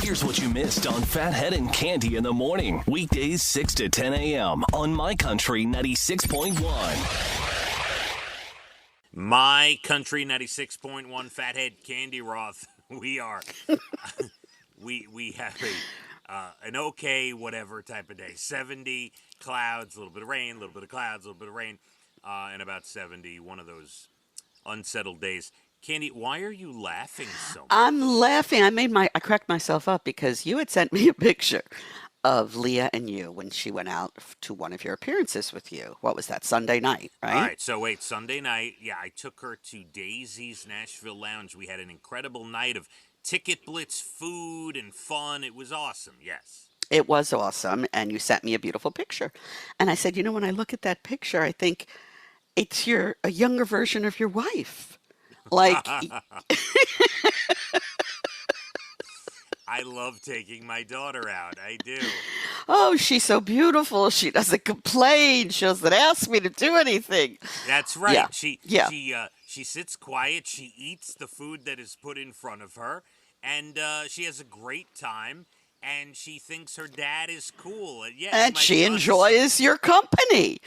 Here's what you missed on Phathead and Cande in the morning. Weekdays 6 to 10 a.m. on My Country 96.1. My Country 96.1 Phathead Cande Roth. We are. we have an okay whatever type of day. 70 clouds, a little bit of rain, a little bit of clouds, a little bit of rain, and about 70. One of those unsettled days. Cande, why are you laughing so much? I'm laughing. I cracked myself up because you had sent me a picture of Leah and you when she went out to one of your appearances with you. What was that, Sunday night, right? All right, so wait, Sunday night, yeah, I took her to Daisy's Nashville Lounge. We had an incredible night of ticket blitz, food, and fun. It was awesome, yes. It was awesome, and you sent me a beautiful picture. And I said, when I look at that picture, I think it's a younger version of your wife. Like, I love taking my daughter out. I do. oh, she's so beautiful. She doesn't complain. She doesn't ask me to do anything. That's right. Yeah. She sits quiet. She eats the food that is put in front of her, and she has a great time. And she thinks her dad is cool. And she enjoys your company.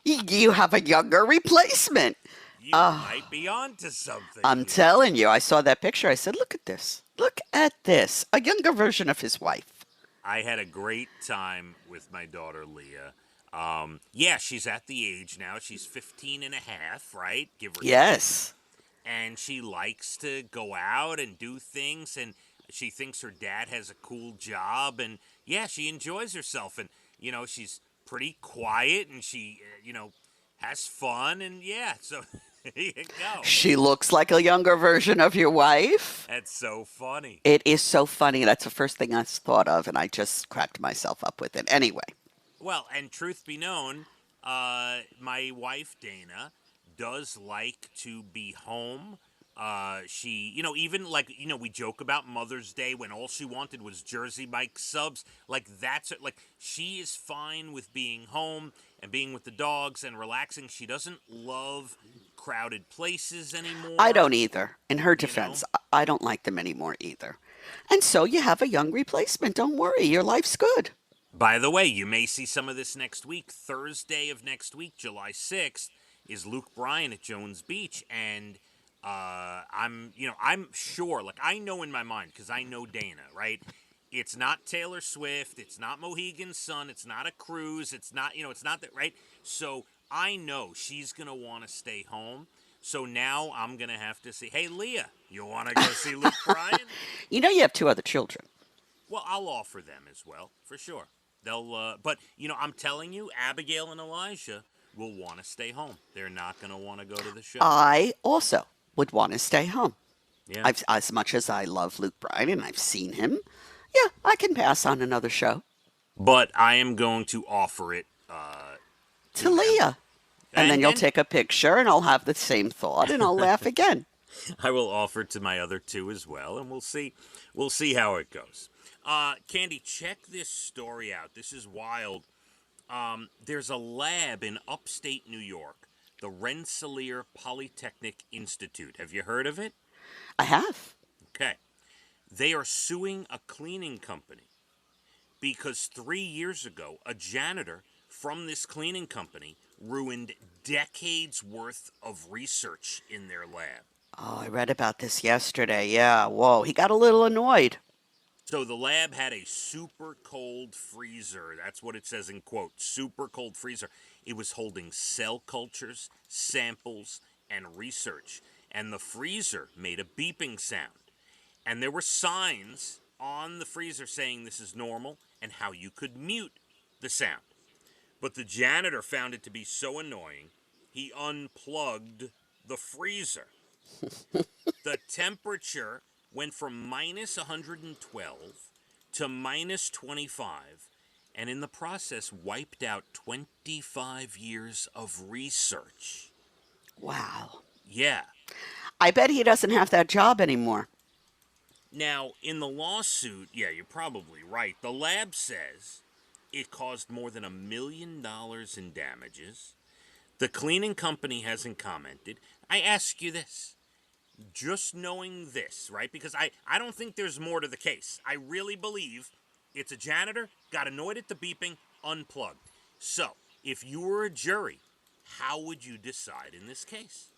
You have a younger replacement. You might be onto something. I'm telling you, I saw that picture. I said, look at this. Look at this. A younger version of his wife. I had a great time with my daughter, Leah. She's at the age now. She's 15 and a half, right? Give or Yes. take. And she likes to go out and do things, and she thinks her dad has a cool job, and she enjoys herself. And, she's pretty quiet, and she, has fun, and so... There you go. She looks like a younger version of your wife. That's so funny. It is so funny. That's the first thing I thought of, and I just cracked myself up with it. Anyway. Well, and truth be known, my wife, Dana, does like to be home. She, even we joke about Mother's Day when all she wanted was Jersey Mike subs. She is fine with being home and being with the dogs and relaxing. She doesn't love crowded places anymore. I don't either. In her defense, I don't like them anymore either. And so you have a young replacement. Don't worry. Your life's good. By the way, you may see some of this next week. Thursday of next week, July 6th, is Luke Bryan at Jones Beach. And I'm sure, I know in my mind, because I know Dana, right? It's not Taylor Swift. It's not Mohegan Sun. It's not a cruise. It's not, it's not that, right? So I know she's going to want to stay home. So now I'm going to have to say, hey, Leah, you want to go see Luke Bryan? You have 2 other children. Well, I'll offer them as well, for sure. They'll, but, I'm telling you, Abigail and Elijah will want to stay home. They're not going to want to go to the show. I also would want to stay home. Yeah. As much as I love Luke Bryan and I've seen him, I can pass on another show. But I am going to offer it to Leah. And then you'll take a picture and I'll have the same thought and I'll laugh again. I will offer to my other 2 as well, and we'll see how it goes. Cande, check this story out. This is wild. There's a lab in upstate New York, the Rensselaer Polytechnic Institute. Have you heard of it? I have. Okay. They are suing a cleaning company because 3 years ago, a janitor from this cleaning company ruined decades worth of research in their lab. Oh, I read about this yesterday. Yeah, whoa, he got a little annoyed. So the lab had a super cold freezer. That's what it says in quote, super cold freezer. It was holding cell cultures, samples, and research. And the freezer made a beeping sound. And there were signs on the freezer saying this is normal and how you could mute the sound. But the janitor found it to be so annoying, he unplugged the freezer. The temperature went from minus 112 to minus 25, and in the process wiped out 25 years of research. Wow. Yeah. I bet he doesn't have that job anymore. Now, in the lawsuit, yeah, you're probably right. The lab says it caused more than $1 million in damages. The cleaning company hasn't commented. I ask you this. just knowing this, right? Because I don't think there's more to the case. I really believe it's a janitor, got annoyed at the beeping, unplugged. So, if you were a jury, how would you decide in this case?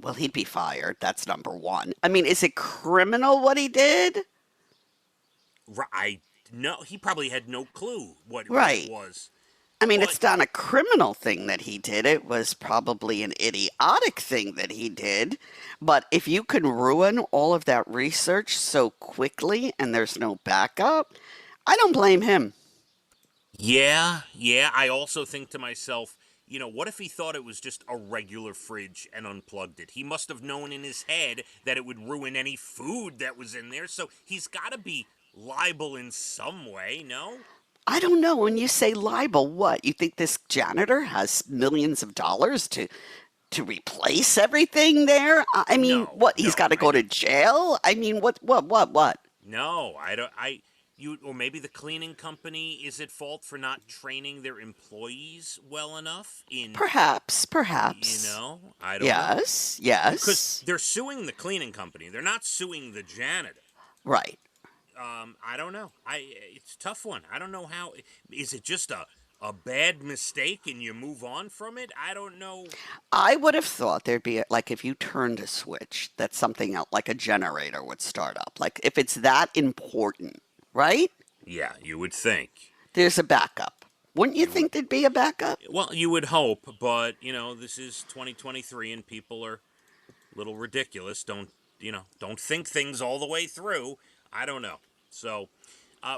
Well, he'd be fired. That's number one. I mean, is it criminal what he did? I no, he probably had no clue what it Right. was. I mean, But it's not a criminal thing that he did. It was probably an idiotic thing that he did. But if you can ruin all of that research so quickly and there's no backup, I don't blame him. yeah, yeah, I also think to myself, what if he thought it was just a regular fridge and unplugged it? He must have known in his head that it would ruin any food that was in there, so he's got to be liable in some way, no? I don't know. When you say libel, what? You think this janitor has millions of dollars to replace everything there? I mean, No, what? He's no, got to go to jail? I mean, what? no, I don't, or maybe the cleaning company is at fault for not training their employees well enough Perhaps, perhaps. I don't know. Yes, Because yes. they're suing the cleaning company. They're not suing the janitor. Right. I don't know. It's a tough one. I don't know how. Is it just a bad mistake and you move on from it? I don't know. I would have thought there'd be like if you turned a switch, that something else, like a generator would start up. Like if it's that important, right? Yeah, you would think. There's a backup. Wouldn't you You would. think there'd be a backup? Well, you would hope, but this is 2023 and people are a little ridiculous. Don't think things all the way through. I don't know. So,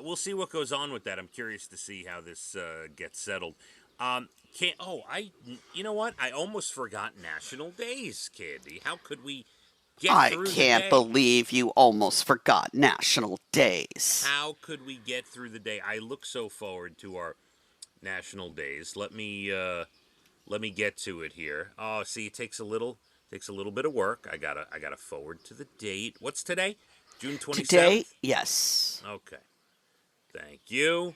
we'll see what goes on with that. I'm curious to see how this gets settled. Can't. Oh, You know what? I almost forgot National Days, Candy. How could we get I through the can't day? believe you almost forgot National Days. How could we get through the day? I look so forward to our National Days. Let me get to it here. Oh, see, it takes a little bit of work. I gotta forward to the date. What's today? June Today, 27th? yes. Okay. Thank you.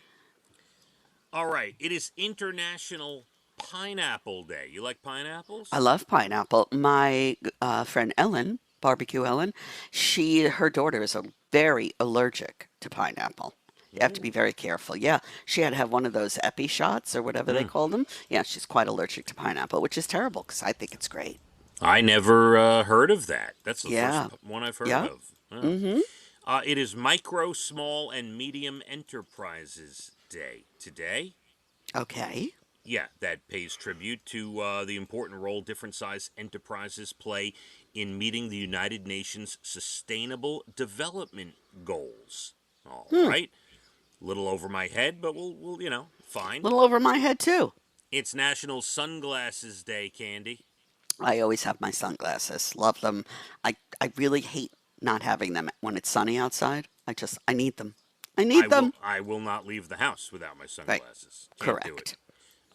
All right. It is International Pineapple Day. You like I pineapples? love pineapple. My friend Ellen, barbecue Ellen, her daughter is very allergic to pineapple. You have to be Ooh. very careful. Yeah, she had to have one of those epi shots or whatever they Mm. call them. Yeah, she's quite allergic to pineapple, which is terrible because I think it's great. I never heard of that. That's the first Yeah, one I've heard yeah. of. Oh. Mm-hmm. It is Micro, Small, and Medium Enterprises Day today. Okay. Yeah, that pays tribute to the important role different size enterprises play in meeting the United Nations Sustainable Development Goals. All Hmm. right, little over my head, but we'll A fine. little over my head too. It's National Sunglasses Day, Candy. I always have my sunglasses. Love them. I really hate not having them when it's sunny outside. I need them. I I need will them. I will not leave the house without my Right. sunglasses. Can't do it.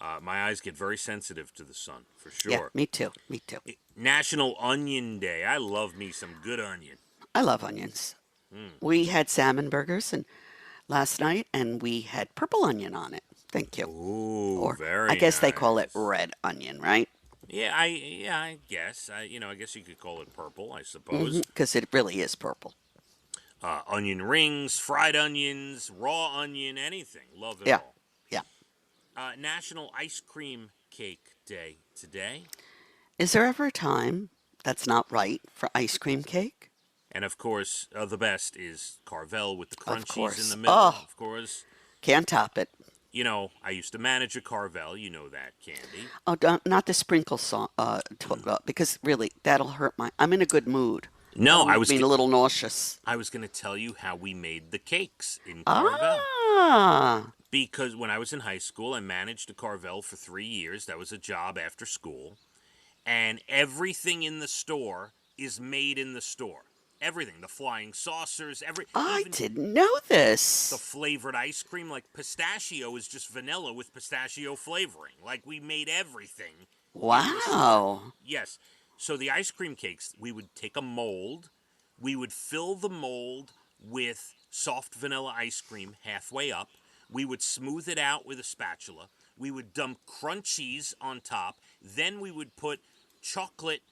Correct. My eyes get very sensitive to the sun, for Yeah, sure. me too. Me too. National Onion Day. I love me some good onion. I love onions. Mm. We had salmon burgers and last night and we had purple onion on it. Thank you. Ooh, Or I very guess they call it nice. red onion, right? I guess. I guess you could call it purple, I Mm-hmm. suppose. Because it really is purple. Onion rings, fried onions, raw onion, anything. Love it Yeah. all. Yeah. National Ice Cream Cake Day today. Is there ever a time that's not right for ice cream cake? And of course, the best is Carvel with the Of crunchies in course. the middle. Oh, Of course, can't top it. I used to manage a Carvel. You know that, Candy. Oh, not the sprinkle song, because really, that'll hurt my. I'm in a good mood. No, That'll make me a little nauseous. I was going to tell you how we made the cakes in Carvel. Ah, Because when I was in high school, I managed a Carvel for 3 years. That was a job after school. And everything in the store is made in the store. Everything. The flying saucers, I even didn't know the this. flavored ice cream, like pistachio is just vanilla with pistachio flavoring. Like we made everything in the store. Wow. Yes. So the ice cream cakes, we would take a mold, we would fill the mold with soft vanilla ice cream halfway up. We would smooth it out with a spatula. We would dump crunchies on top. Then we would put chocolate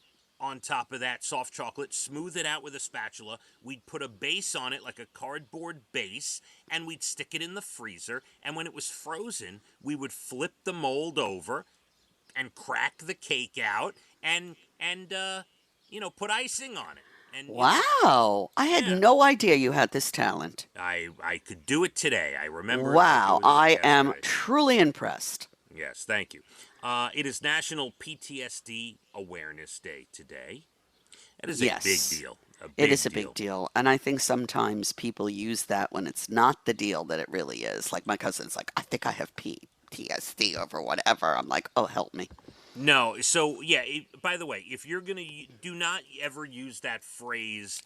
on top of that soft chocolate, smooth it out with a spatula. We'd put a base on it, like a cardboard base, and we'd stick it in the freezer. And when it was frozen, we would flip the mold over and crack the cake out and put icing on it. And Wow. I had no idea you had this talent. I could do it today. I remember. Wow. I am yesterday. truly impressed. Yes, thank you. It is National PTSD Awareness Day today. That is a big deal. It is a big deal. And I think sometimes people use that when it's not the deal that it really is. Like my cousin's like, I think I have PTSD over whatever. I'm like, oh, help me. No. So, yeah, by the way, if you're going to, do not ever use that phrase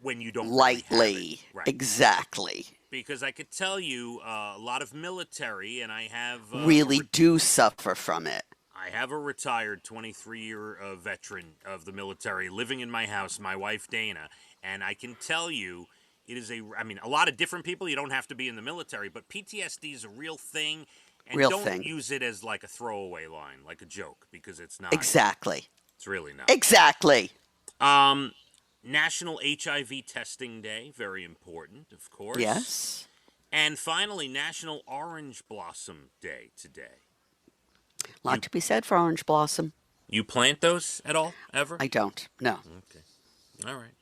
when you don't really have it. Right. Exactly. Because I could tell you a lot of military, and I have... really do suffer from it. I have a retired 23-year veteran of the military living in my house, my wife Dana, and I can tell you it is a lot of different people, you don't have to be in the military, but PTSD is a real thing, and don't use it as like a throwaway line, like a joke, because it's not. Exactly. It's really not. Exactly. National HIV Testing Day, very important, of course. Yes. And finally, National Orange Blossom Day today. A lot to be said for orange blossom. You plant those at all, ever? I don't, no. Okay. All right.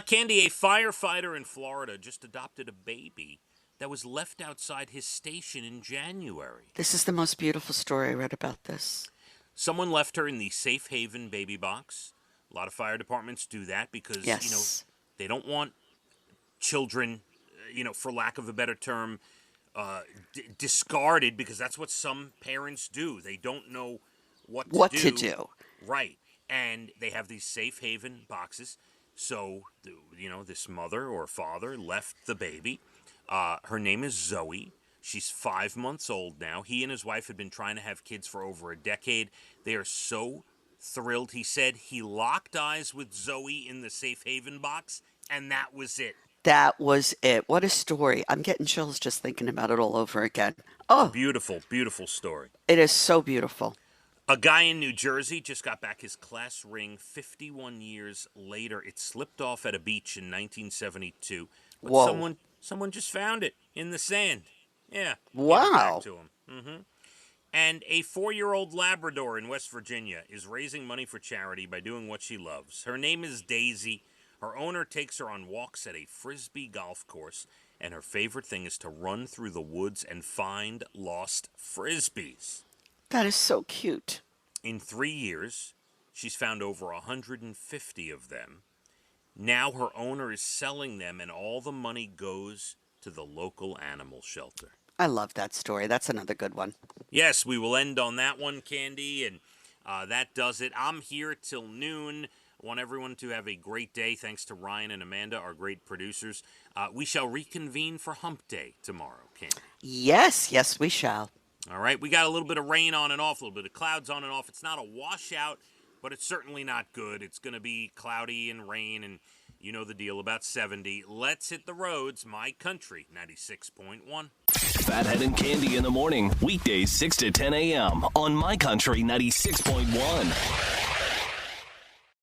Cande, a firefighter in Florida just adopted a baby that was left outside his station in January. This is the most beautiful story I read about this. Someone left her in the safe haven baby box. A lot of fire departments do that because, they don't want children, for lack of a better term, discarded, because that's what some parents do. They don't know what to do. Right. And they have these safe haven boxes. So, this mother or father left the baby. Her name is Zoe. She's 5 months old now. He and his wife had been trying to have kids for over a decade. They are so thrilled. He said he locked eyes with Zoe in the safe haven box, and that was it. That was it. What a story. I'm getting chills just thinking about it all over again. Oh. Beautiful, beautiful story. It is so beautiful. A guy in New Jersey just got back his class ring 51 years later. It slipped off at a beach in 1972. But Whoa. Someone just found it in the sand. Yeah. Wow. Back to him. Mm-hmm. And a 4-year-old Labrador in West Virginia is raising money for charity by doing what she loves. Her name is Daisy. Her owner takes her on walks at a Frisbee golf course, and her favorite thing is to run through the woods and find lost Frisbees. That is so cute. In 3 years, she's found over 150 of them. Now her owner is selling them, and all the money goes to the local animal shelter. I love that story. That's another good one. Yes, we will end on that one, Cande, and that does it. I'm here till noon. I want everyone to have a great day. Thanks to Ryan and Amanda, our great producers. We shall reconvene for Hump Day tomorrow, Cande. Yes, we shall. All right, we got a little bit of rain on and off, a little bit of clouds on and off. It's not a washout, but it's certainly not good. It's going to be cloudy and rain, and you know the deal, about 70. Let's hit the roads. My Country 96.1. Phathead and Cande in the morning, weekdays 6 to 10 a.m. on My Country 96.1.